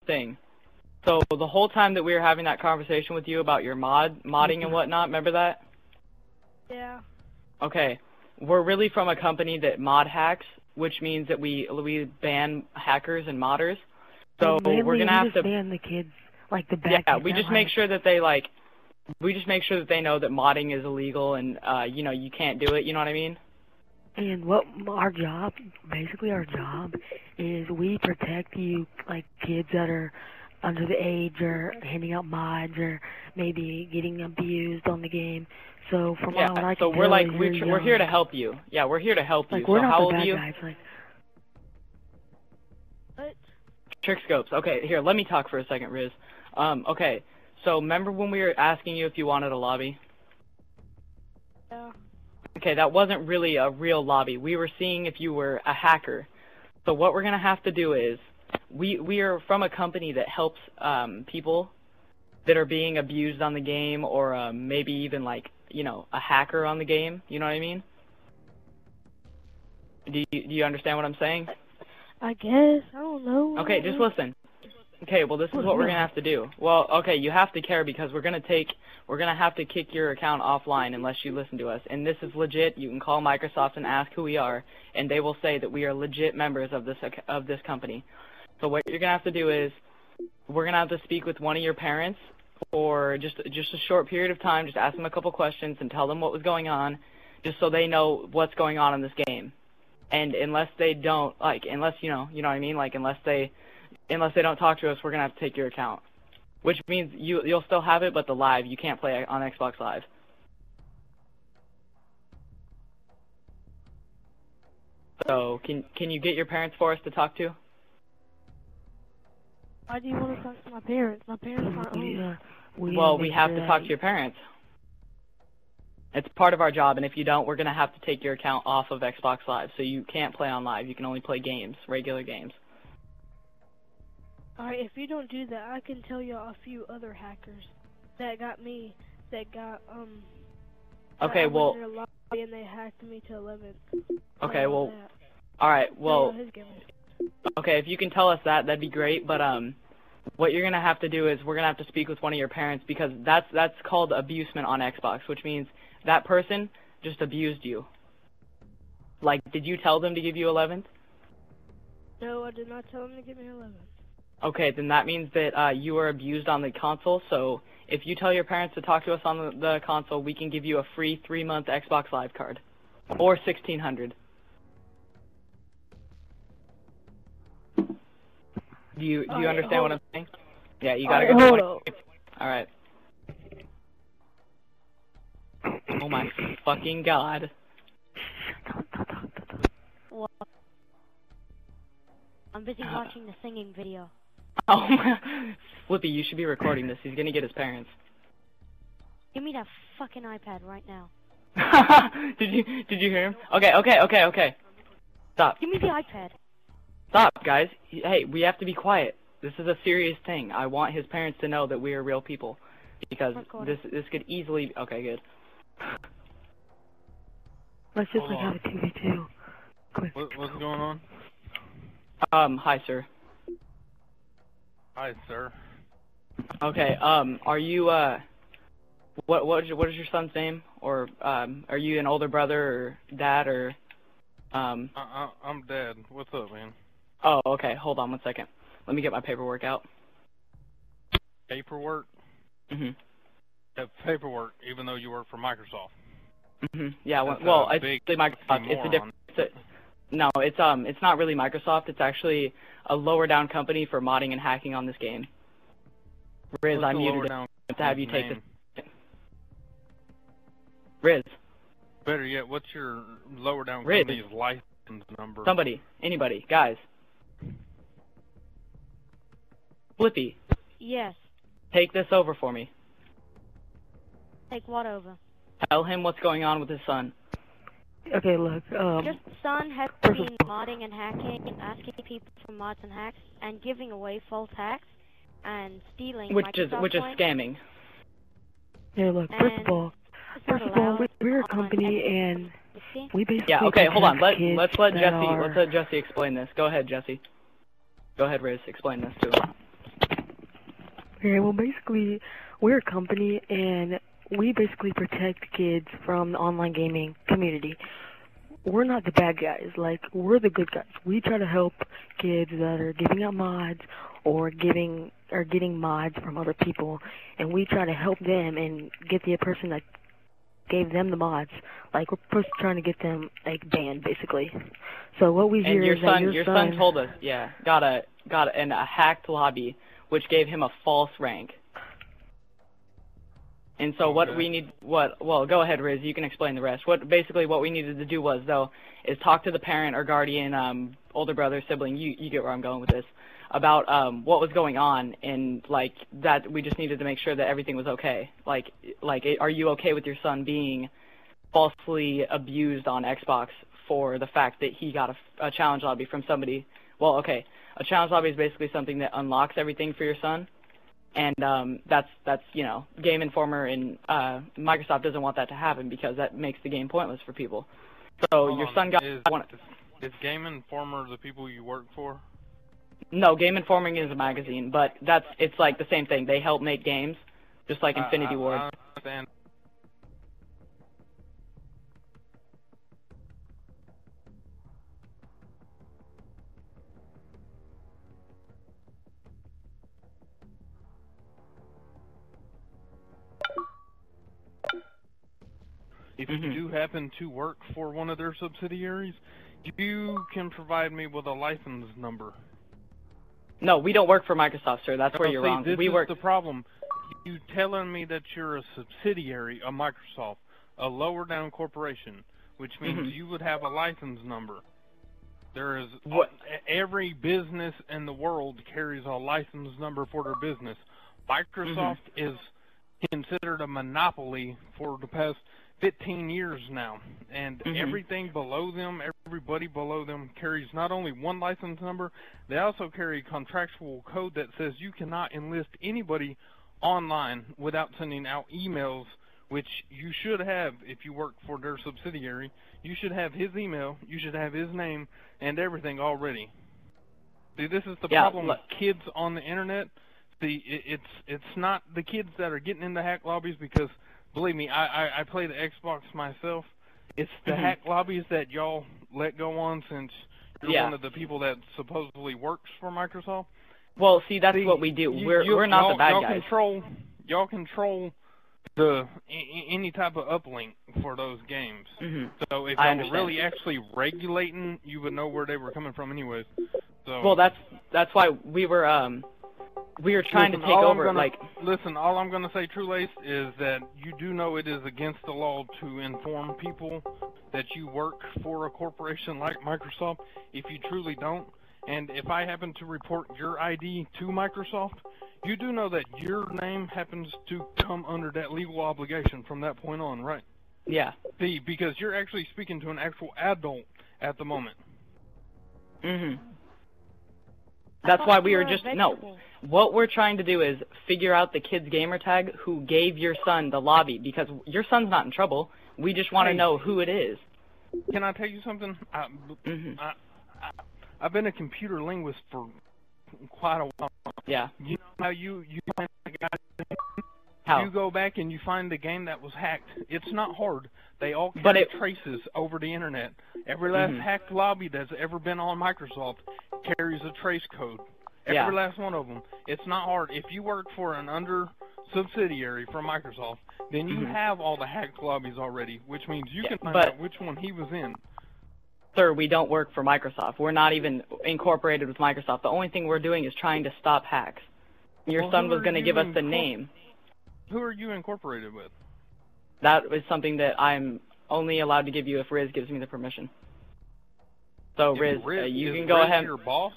thing. So the whole time that we were having that conversation with you about your modding and whatnot, remember that? Yeah. Okay. We're really from a company that mod hacks, which means that we ban hackers and modders. So we're gonna have to ban the kids, like the bad yeah. kids We just make sure that they they know that modding is illegal and you know, you can't do it. You know what I mean? And what our job, basically our job, is we protect you, like kids that are under the age or handing out mods or maybe getting abused on the game. So from what I can so we're like we're here to help you. Yeah, we're here to help you. Like we're so not how the old bad are you? guys. Like What? Trick scopes. Okay, here, let me talk for a second, Riz. Okay, so remember when we were asking you if you wanted a lobby? Yeah. Okay, that wasn't really a real lobby. We were seeing if you were a hacker. So what we're gonna have to do is, we are from a company that helps people that are being abused on the game, or maybe even like, you know, a hacker on the game. You know what I mean? Do you understand what I'm saying? I guess. I don't know. Okay, just listen. Okay, well this is what we're gonna have to do. Well, okay, you have to care because we're gonna have to kick your account offline unless you listen to us. And this is legit. You can call Microsoft and ask who we are, and they will say that we are legit members of this company. So what you're gonna have to do is, we're gonna have to speak with one of your parents for just a short period of time. Just ask them a couple questions and tell them what was going on, just so they know what's going on in this game. And unless they don't, like, unless you know what I mean, like unless they don't talk to us, we're gonna have to take your account. Which means you'll still have it, but the live, you can't play on Xbox Live. So can you get your parents for us to talk to? Why do you want to talk to my parents? My parents aren't home. Well, we have to talk to your parents. It's part of our job, and if you don't, we're gonna have to take your account off of Xbox Live. So you can't play on Live. You can only play games, regular games. Alright, if you don't do that, I can tell you a few other hackers that got me, Okay, well. in their lobby and they hacked me to 11th. Okay, well. Alright, well. Okay, if you can tell us that, that'd be great. But what you're gonna have to do is we're gonna have to speak with one of your parents, because that's called abusement on Xbox, which means that person just abused you. Like, did you tell them to give you 11th? No, I did not tell them to give me 11th. Okay, then that means that you were abused on the console. So if you tell your parents to talk to us on the console, we can give you a free 3-month Xbox Live card, or 1,600. Do you understand what I'm saying? Yeah, you gotta go. Hold on. All right. Oh my fucking god. What? I'm busy watching the singing video. Oh my, Flippy, you should be recording this. He's gonna get his parents. Give me that fucking iPad right now. Did you hear him? Okay. Stop. Give me the iPad. Stop, guys. Hey, we have to be quiet. This is a serious thing. I want his parents to know that we are real people, because this could easily. Okay, good. Let's just like have a 2v2. Quick. What's going on? Hi, sir. Hi, sir. Okay, are you, what is your son's name? Or, are you an older brother or dad or, I'm Dad. What's up, man? Oh, okay, hold on one second. Let me get my paperwork out. Paperwork? Mm-hmm. Have paperwork, even though you work for Microsoft. Mm-hmm. Yeah, well, it's really Microsoft. It's a different. No, it's not really Microsoft. It's actually a lower down company for modding and hacking on this game. Riz, I muted it to have you take this. Riz. Better yet, what's your lower down Riz. company's license number? Somebody, anybody, guys. Flippy. Yes. Take this over for me. Take what over? Tell him what's going on with his son. Okay, look, Your son has been modding and hacking, and asking people for mods and hacks, and giving away false hacks, and stealing Microsoft which is coins. Scamming. Yeah, look, first of all, we're a company, and we basically okay, hold on. Let's let Jesse Jesse explain this. Go ahead, Jesse. Go ahead, Riz. Explain this to him. Okay, well, basically, we're a company, and we basically protect kids from the online gaming community. We're not the bad guys. Like, we're the good guys. We try to help kids that are giving out mods or getting mods from other people, and we try to help them and get the person that gave them the mods. Like, we're first trying to get them, like, banned, basically. So what we hear is that your son told us, got a hacked lobby, which gave him a false rank. And so what we need, well, go ahead, Riz, you can explain the rest. Basically what we needed to do was, though, is talk to the parent or guardian, older brother, sibling, you get where I'm going with this, about what was going on, and, like, that we just needed to make sure that everything was okay. Like, are you okay with your son being falsely abused on Xbox for the fact that he got a challenge lobby from somebody? Well, okay, a challenge lobby is basically something that unlocks everything for your son. And that's you know, Game Informer and Microsoft doesn't want that to happen because that makes the game pointless for people. So your son got is Game Informer the people you work for? No, Game Informer is a magazine, but it's like the same thing. They help make games, just like Infinity Ward. I understand. If you do happen to work for one of their subsidiaries, you can provide me with a license number. No, we don't work for Microsoft, sir. That's where you're wrong. This is the problem. You telling me that you're a subsidiary of Microsoft, a lower down corporation, which means you would have a license number. There is every business in the world carries a license number for their business. Microsoft is considered a monopoly for the past 15 years now, and everything below them, everybody below them carries not only one license number, they also carry contractual code that says you cannot enlist anybody online without sending out emails, which you should have if you work for their subsidiary. You should have his email, you should have his name, and everything already. See, this is the problem with kids on the internet. See, it's not the kids that are getting into hack lobbies, because believe me, I play the Xbox myself. It's the hack lobbies that y'all let go on, since you're one of the people that supposedly works for Microsoft. Well, see, that's what we do. We're not the bad guys. Y'all control the any type of uplink for those games. So if y'all were really actually regulating, you would know where they were coming from anyways. So, well, that's why we were trying to take over. Listen, all I'm gonna say, True Lace, is that you do know it is against the law to inform people that you work for a corporation like Microsoft if you truly don't. And if I happen to report your ID to Microsoft, you do know that your name happens to come under that legal obligation from that point on, right? Yeah. See, because you're actually speaking to an actual adult at the moment. That's why we were what we're trying to do is figure out the kid's gamer tag who gave your son the lobby, because your son's not in trouble. We just want to know who it is. Can I tell you something? I've been a computer linguist for quite a while. Yeah. You know how you find the guy? How? You go back and you find the game that was hacked. It's not hard. They all carry traces over the internet. Every last hacked lobby that's ever been on Microsoft carries a trace code. Every last one of them. It's not hard. If you work for an under subsidiary from Microsoft, then you have all the hacked lobbies already, which means you can find out which one he was in. Sir, we don't work for Microsoft. We're not even incorporated with Microsoft. The only thing we're doing is trying to stop hacks. Your son was going to give us the name. Who are you incorporated with? That is something that I'm only allowed to give you if Riz gives me the permission. So, Riz, you can go ahead. Is your boss?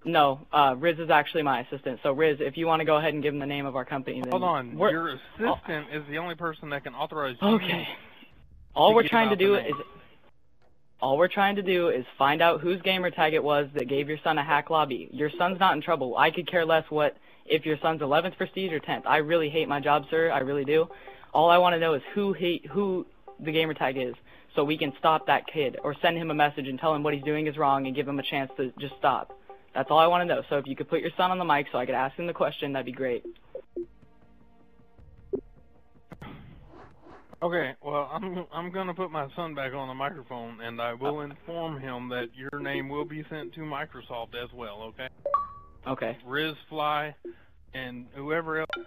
No, Riz is actually my assistant. So, Riz, if you want to go ahead and give him the name of our company, then... Hold on. Your assistant is the only person that can authorize you. Okay. All we're trying to do is find out whose gamer tag it was that gave your son a hack lobby. Your son's not in trouble. I could care less if your son's 11th prestige or 10th. I really hate my job, sir. I really do. All I want to know is who the gamer tag is, so we can stop that kid or send him a message and tell him what he's doing is wrong and give him a chance to just stop. That's all I want to know. So if you could put your son on the mic so I could ask him the question, that'd be great. Okay, well, I'm gonna put my son back on the microphone, and I will inform him that your name will be sent to Microsoft as well. Okay. Okay. Riz Fly and whoever else